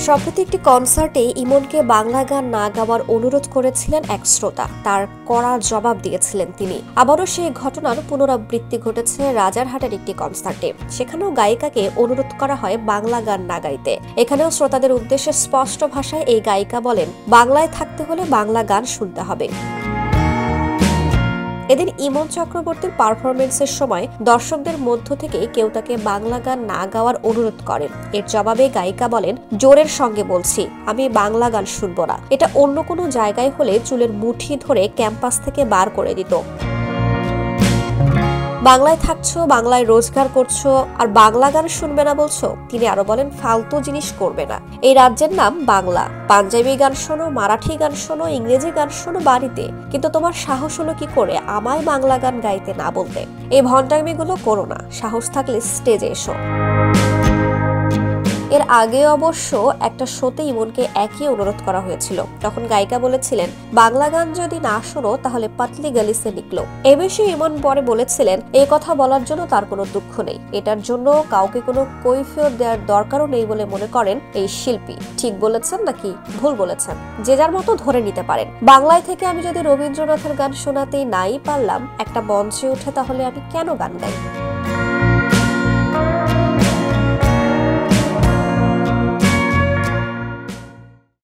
সম্প্রতি একটি কনসার্টে ইমনকে বাংলা গান না গাওয়ার অনুরোধ করেছিলেন এক শ্রোতা। তার কড়া জবাব দিয়েছিলেন তিনি। আবারও সেই ঘটনার পুনরাবৃত্তি ঘটেছে রাজারহাটের একটি কনসার্টে। সেখানেও গায়িকাকে অনুরোধ করা হয় বাংলা গান না গাইতে। এখানেও শ্রোতাদের উদ্দেশ্যে স্পষ্ট ভাষায় এই গায়িকা বলেন, বাংলায় থাকতে হলে বাংলা গান শুনতে হবে। এদিন ইমন চক্রবর্তীর পারফরমেন্সের সময় দর্শকদের মধ্য থেকে কেউ তাকে বাংলা গান না গাওয়ার অনুরোধ করেন। এর জবাবে গায়িকা বলেন, জোরের সঙ্গে বলছি, আমি বাংলা গান শুনবো না। এটা অন্য কোনো জায়গায় হলে চুলের মুঠি ধরে ক্যাম্পাস থেকে বার করে দিত। বাংলায় থাকছো, বাংলায় রোজগার করছো, আর বাংলা গান শুনবে না বলছো। তিনি আরো বলেন, ফালতু জিনিস করবে না। এই রাজ্যের নাম বাংলা। পাঞ্জাবি গান শোনো, মারাঠি গান শোনো, ইংরেজি গান শোনো বাড়িতে, কিন্তু তোমার সাহস হলো কি করে আমায় বাংলা গান গাইতে না বলতে? এই ভণ্ডামিগুলো করো না। সাহস থাকলে স্টেজে এসো। এর আগে অবশ্য একটা শোতে ইমনকে একই অনুরোধ করা হয়েছিল। তখন গায়িকা বলেছিলেন, বাংলা গান যদি না শোনো তাহলে পাতলি গালিসে নিকলো। এ বিষয়ে ইমন পরে বলেছিলেন, এই কথা বলার জন্য তার কোনো দুঃখ নেই। এটার জন্য কাউকে কোনো কৈফিয়ত দেওয়ার দরকারও নেই বলে মনে করেন এই শিল্পী। ঠিক বলেছেন নাকি ভুল বলেছেন, যে যার মতো ধরে নিতে পারেন। বাংলায় থেকে আমি যদি রবীন্দ্রনাথের গান শোনাতেই নাই পারলাম একটা মঞ্চে উঠে, তাহলে আমি কেন গান গাই?